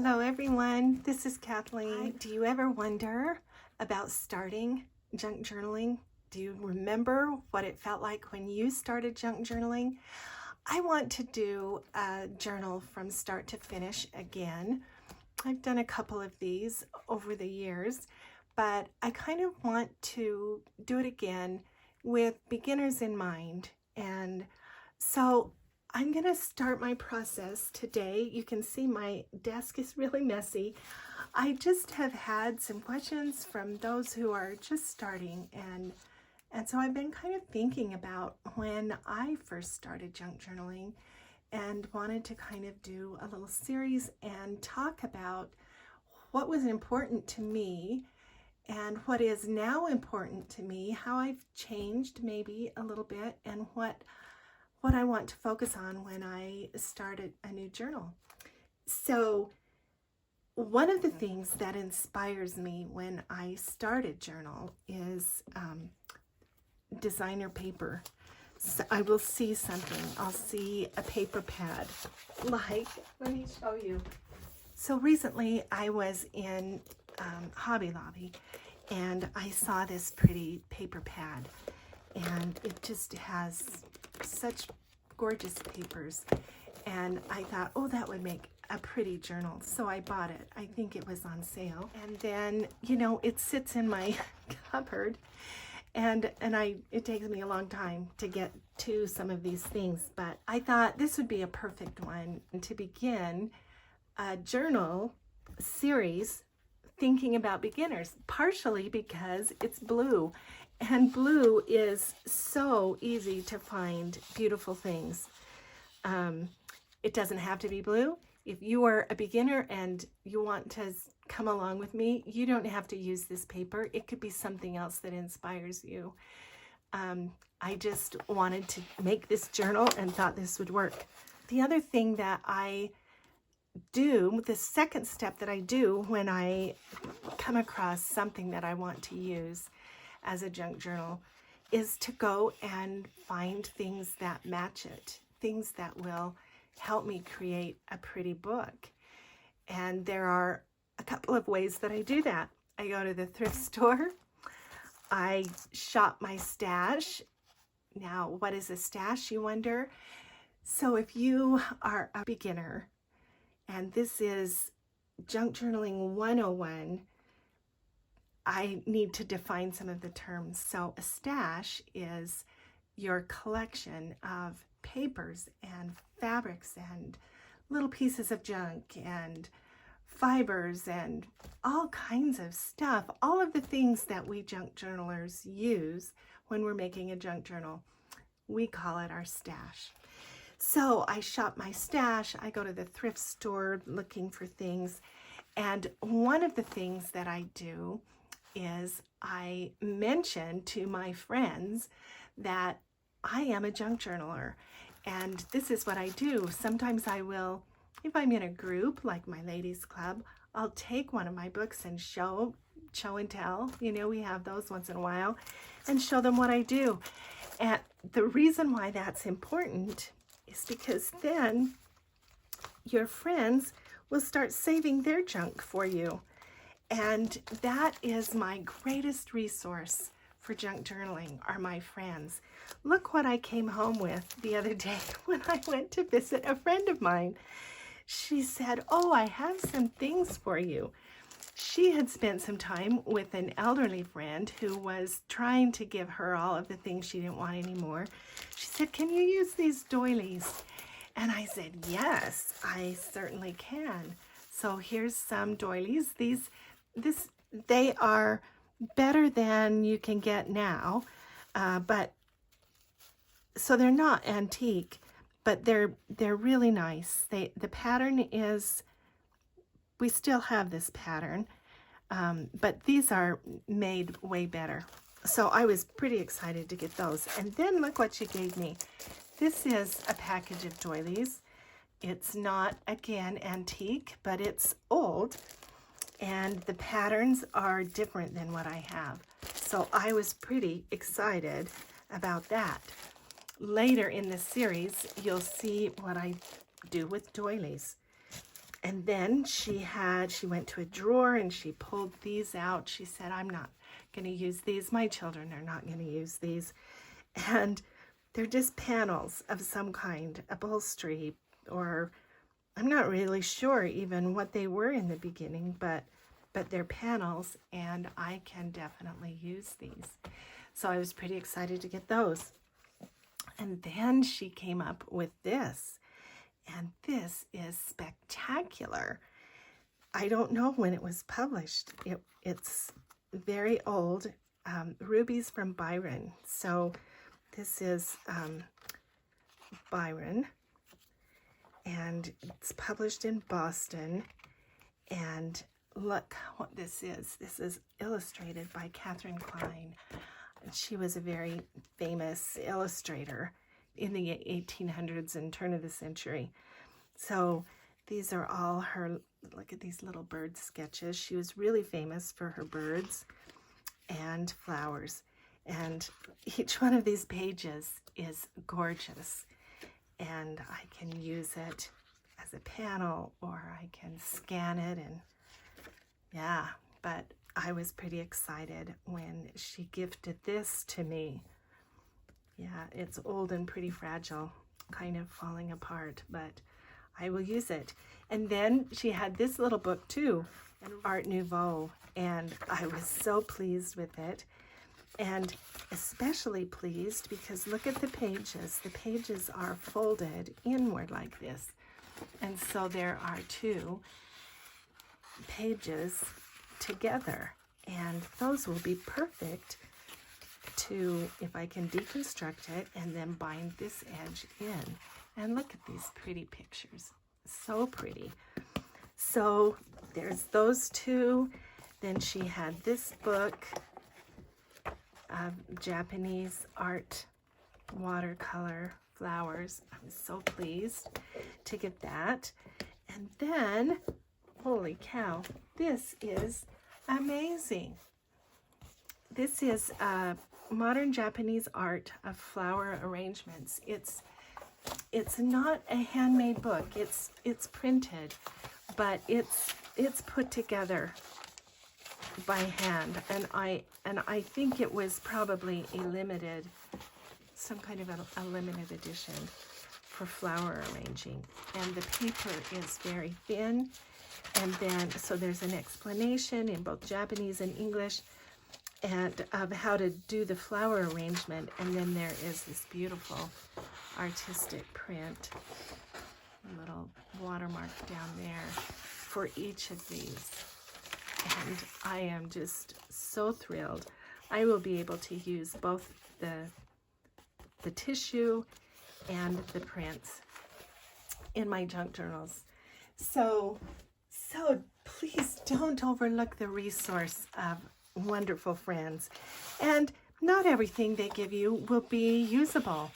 Hello everyone, this is Kathleen. Do you ever wonder about starting junk journaling? Do you remember what it felt like when you started junk journaling? I want to do a journal from start to finish again. I've done a couple of these over the years, but I kind of want to do it again with beginners in mind. And so I'm going to start my process today. You can see my desk is really messy. I just have had some questions from those who are just starting, and so I've been kind of thinking about when I first started junk journaling and wanted to kind of do a little series and talk about what was important to me and what is now important to me, how I've changed maybe a little bit, and what I want to focus on when I started a new journal. So one of the things that inspires me when I started journal is designer paper. So I will see something. I'll see a paper pad. Let me show you. So recently I was in Hobby Lobby and I saw this pretty paper pad, and it just has such gorgeous papers, and I thought, oh, that would make a pretty journal. So I bought it. I think it was on sale, and then it sits in my cupboard, and it takes me a long time to get to some of these things, but I thought this would be a perfect one to begin a journal series thinking about beginners, partially because it's blue, and blue is so easy to find beautiful things. It doesn't have to be blue. If you are a beginner and you want to come along with me, you don't have to use this paper. It could be something else that inspires you. I just wanted to make this journal and thought this would work. The other thing that I do, the second step that I do when I come across something that I want to use as a junk journal, is to go and find things that match it, things that will help me create a pretty book. And there are a couple of ways that I do that. I go to the thrift store, I shop my stash. Now, what is a stash, you wonder? So if you are a beginner, and this is Junk Journaling 101, I need to define some of the terms. So a stash is your collection of papers and fabrics and little pieces of junk and fibers and all kinds of stuff, all of the things that we junk journalers use when we're making a junk journal. We call it our stash. So I shop my stash, I go to the thrift store looking for things, and one of the things that I do is I mention to my friends that I am a junk journaler, and this is what I do. Sometimes I will, if I'm in a group like my ladies club, I'll take one of my books and show and tell, we have those once in a while, and show them what I do. And the reason why that's important is because then your friends will start saving their junk for you. And that is my greatest resource for junk journaling, are my friends. Look what I came home with the other day when I went to visit a friend of mine. She said, oh, I have some things for you. She had spent some time with an elderly friend who was trying to give her all of the things she didn't want anymore. She said, can you use these doilies? And I said, yes, I certainly can. So here's some doilies. They are better than you can get now, but so they're not antique, but they're really nice. The pattern is, we still have this pattern, but these are made way better. So I was pretty excited to get those. And then look what she gave me. This is a package of doilies. It's not, again, antique, but it's old, and the patterns are different than what I have. So I was pretty excited about that. Later in this series, you'll see what I do with doilies. And then she went to a drawer and she pulled these out. She said, I'm not going to use these. My children are not going to use these. And they're just panels of some kind, upholstery, or I'm not really sure even what they were in the beginning, but they're panels, and I can definitely use these. So I was pretty excited to get those. And then she came up with this, and this is spectacular. I don't know when it was published. It's very old. Rubies from Byron. So this is Byron, and it's published in Boston. And look what this is. This is illustrated by Catherine Klein. She was a very famous illustrator in the 1800s and turn of the century. So these are all her, look at these little bird sketches. She was really famous for her birds and flowers. And each one of these pages is gorgeous. And I can use it as a panel, or I can scan it, and yeah, but I was pretty excited when she gifted this to me. Yeah, it's old and pretty fragile, kind of falling apart, but I will use it. And then she had this little book too, Art Nouveau, and I was so pleased with it. And especially pleased because look at the pages. The pages are folded inward like this. And so there are two pages together. And those will be perfect to, if I can deconstruct it and then bind this edge in. And look at these pretty pictures. So pretty. So there's those two. Then she had this book of Japanese art, watercolor, flowers. I'm so pleased to get that. And then, holy cow, this is amazing. This is modern Japanese art of flower arrangements. It's not a handmade book. It's printed, but it's put together by hand, and I think it was probably a limited, some kind of a limited edition for flower arranging. And the paper is very thin, and then so there's an explanation in both Japanese and English and of how to do the flower arrangement, and then there is this beautiful artistic print, little watermark down there for each of these. And I am just so thrilled. I will be able to use both the tissue and the prints in my junk journals. So please don't overlook the resource of wonderful friends. And not everything they give you will be usable.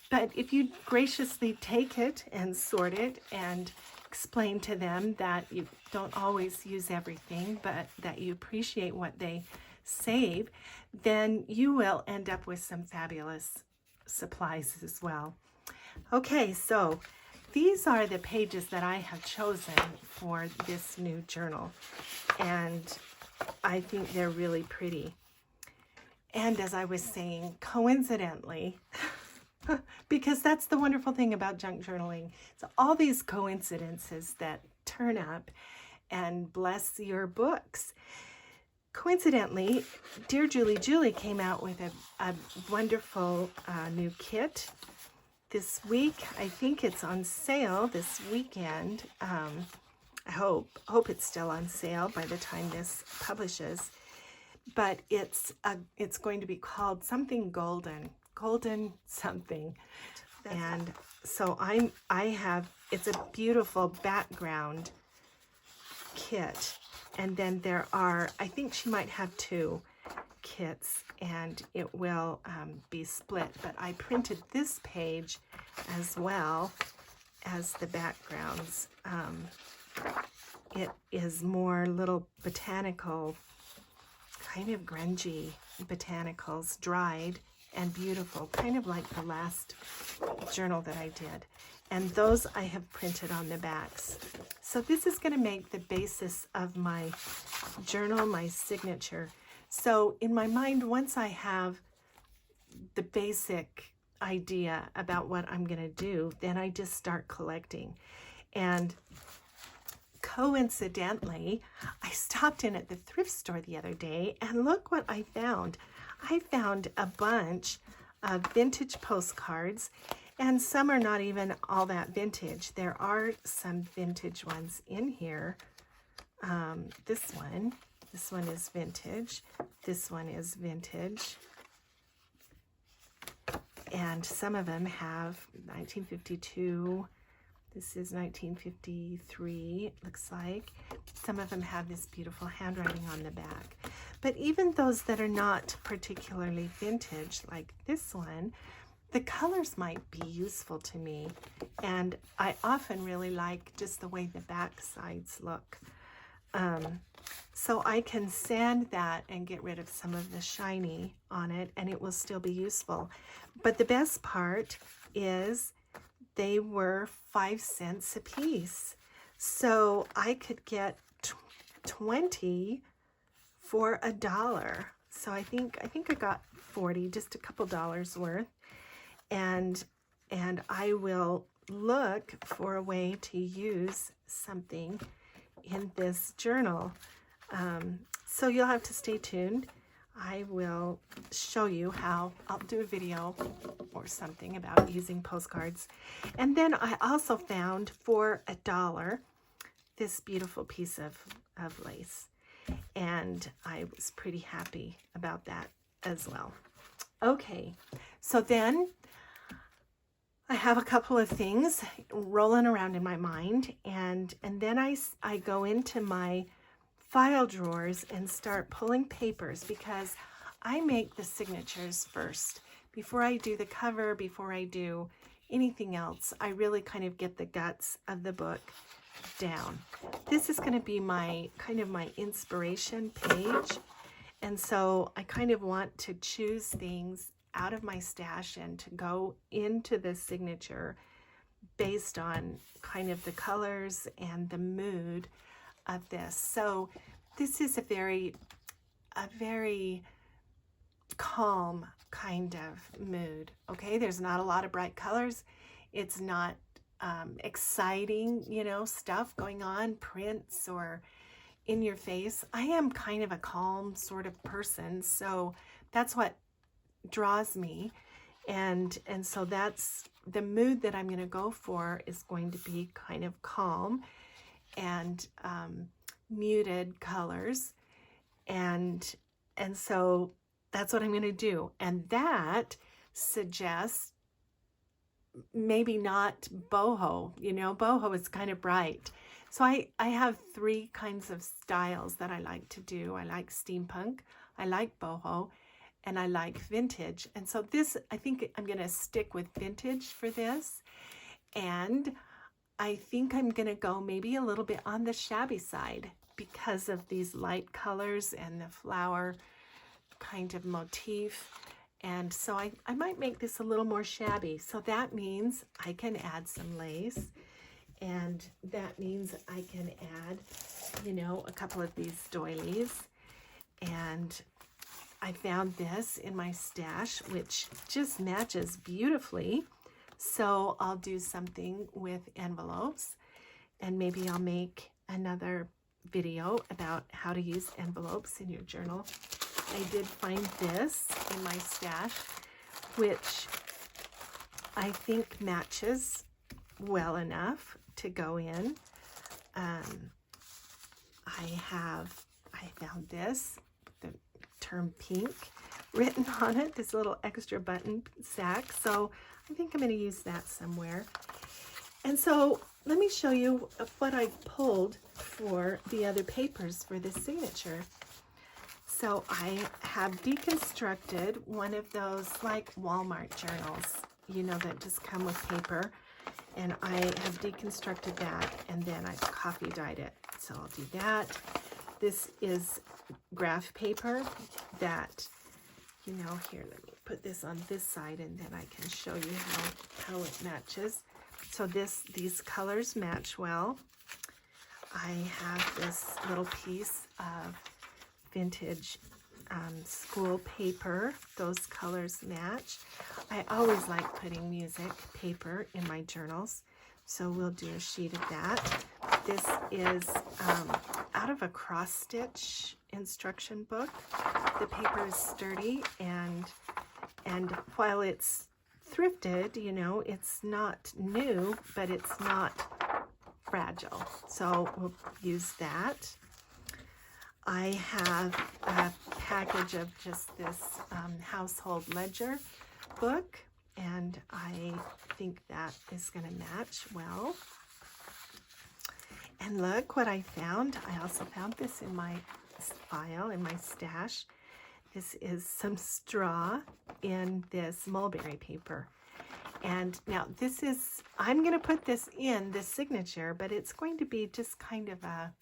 But if you graciously take it and sort it and explain to them that you don't always use everything, but that you appreciate what they save, then you will end up with some fabulous supplies as well. Okay, so these are the pages that I have chosen for this new journal, and I think they're really pretty. And as I was saying, coincidentally, because that's the wonderful thing about junk journaling. So all these coincidences that turn up and bless your books. Coincidentally, Dear Julie came out with a wonderful new kit this week. I think it's on sale this weekend. I hope it's still on sale by the time this publishes. But it's going to be called something golden something. And so it's a beautiful background kit, and then there are, I think she might have two kits, and it will be split, but I printed this page as well as the backgrounds. It is more little botanical, kind of grungy botanicals, dried and beautiful, kind of like the last journal that I did. and those I have printed on the backs. So this is going to make the basis of my journal, my signature. So in my mind, once I have the basic idea about what I'm going to do, then I just start collecting. And coincidentally, I stopped in at the thrift store the other day, and look what I found. I found a bunch of vintage postcards, and some are not even all that vintage. There are some vintage ones in here. This one is vintage. This one is vintage. And some of them have 1952. This is 1953, it looks like. Some of them have this beautiful handwriting on the back. But even those that are not particularly vintage, like this one, the colors might be useful to me. And I often really like just the way the back sides look. So I can sand that and get rid of some of the shiny on it, and it will still be useful. But the best part is they were 5 cents a piece. So I could get 20 for $1. So I think I got 40, just a couple dollars worth. And I will look for a way to use something in this journal. So you'll have to stay tuned. I will show you how. I'll do a video or something about using postcards. And then I also found for $1 this beautiful piece of lace. And I was pretty happy about that as well. Okay, so then I have a couple of things rolling around in my mind, and then I go into my file drawers and start pulling papers, because I make the signatures first. Before I do the cover, before I do anything else, I really kind of get the guts of the book down. This is going to be my kind of my inspiration page, and so I kind of want to choose things out of my stash and to go into the signature based on kind of the colors and the mood of this. So this is a very calm kind of mood. Okay, there's not a lot of bright colors. It's not exciting, you know, stuff going on, prints or in your face. I am kind of a calm sort of person, so that's what draws me, and so that's the mood that I'm going to go for, is going to be kind of calm and muted colors, and so that's what I'm going to do. And that suggests maybe not boho. You know, boho is kind of bright. So I have 3 kinds of styles that I like to do. I like steampunk, I like boho, and I like vintage. And so this, I think I'm going to stick with vintage for this. And I think I'm going to go maybe a little bit on the shabby side because of these light colors and the flower kind of motif. And so I might make this a little more shabby. So that means I can add some lace. And that means I can add, you know, a couple of these doilies. And I found this in my stash, which just matches beautifully. So I'll do something with envelopes, and maybe I'll make another video about how to use envelopes in your journal. I did find this in my stash, which I think matches well enough to go in. I found this, the term pink written on it, this little extra button sack. So I think I'm going to use that somewhere. And so let me show you what I pulled for the other papers for this signature. So I have deconstructed one of those like Walmart journals, you know, that just come with paper. And I have deconstructed that, and then I've coffee dyed it. So I'll do that. This is graph paper that, you know, here, let me put this on this side, and then I can show you how it matches. So these colors match well. I have this little piece of vintage school paper. Those colors match. I always like putting music paper in my journals, so we'll do a sheet of that. This is out of a cross-stitch instruction book. The paper is sturdy, and while it's thrifted, you know, it's not new, but it's not fragile. So we'll use that. I have a package of just this household ledger book, and I think that is going to match well. And look what I found. I also found this in my file, in my stash. This is some straw in this mulberry paper. And now this is, I'm going to put this in the signature, but it's going to be just kind of a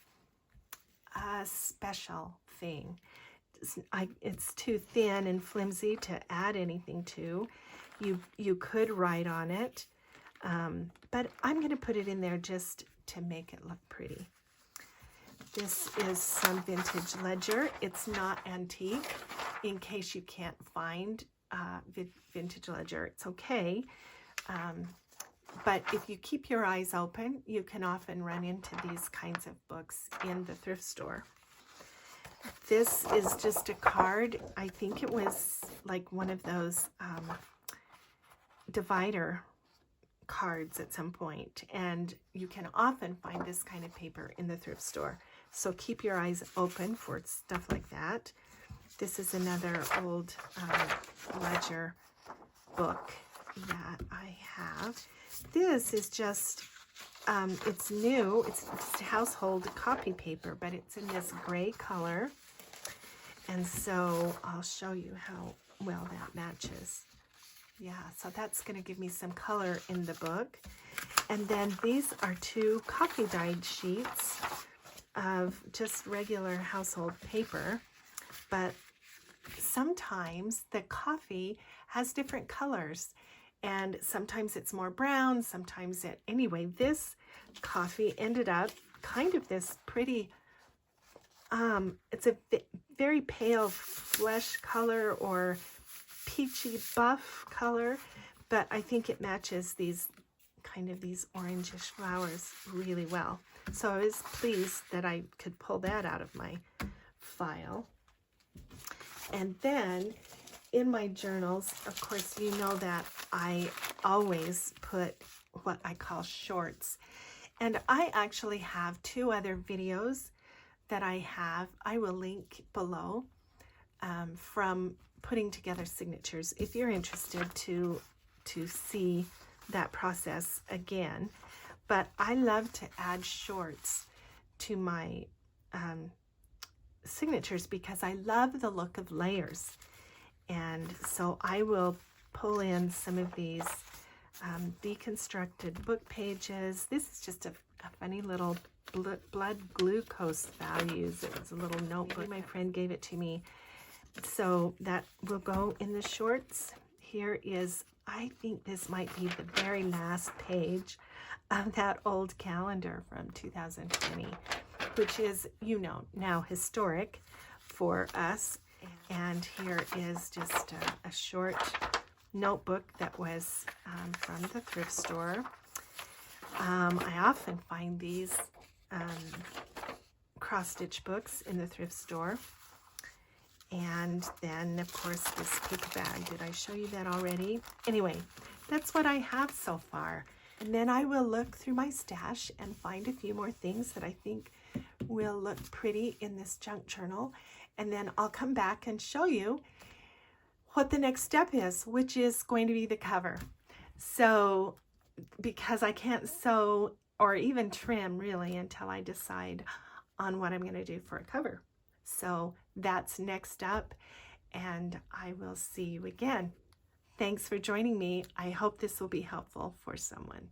special thing. It's too thin and flimsy to add anything to. You could write on it, but I'm going to put it in there just to make it look pretty. This is some vintage ledger. It's not antique. In case you can't find vintage ledger, it's okay. But if you keep your eyes open, you can often run into these kinds of books in the thrift store. This is just a card. I think it was like one of those divider cards at some point, and you can often find this kind of paper in the thrift store. So keep your eyes open for stuff like that. This is another old ledger book that I have. This is just, it's new. It's household copy paper, but it's in this gray color. And so I'll show you how well that matches. Yeah, so that's going to give me some color in the book. And then these are two coffee dyed sheets of just regular household paper, but sometimes the coffee has different colors, and sometimes it's more brown, sometimes it, anyway, this coffee ended up kind of this pretty, it's a very pale flesh color or peachy buff color, but I think it matches these kind of these orangish flowers really well. So I was pleased that I could pull that out of my file. And then in my journals, of course, you know that I always put what I call shorts. And I actually have two other videos that I have. I will link below from putting together signatures if you're interested to see that process again. But I love to add shorts to my signatures because I love the look of layers. And so I will pull in some of these deconstructed book pages. This is just a funny little blood glucose values. It was a little notebook. My friend gave it to me. So that will go in the shorts. Here is, I think this might be the very last page of that old calendar from 2020, which is, you know, now historic for us. And here is just a short notebook that was from the thrift store. I often find these cross-stitch books in the thrift store. And then, of course, this paper bag. Did I show you that already? Anyway, that's what I have so far. And then I will look through my stash and find a few more things that I think will look pretty in this junk journal. And then I'll come back and show you what the next step is, which is going to be the cover. So, because I can't sew or even trim really until I decide on what I'm going to do for a cover. So that's next up, and I will see you again. Thanks for joining me. I hope this will be helpful for someone.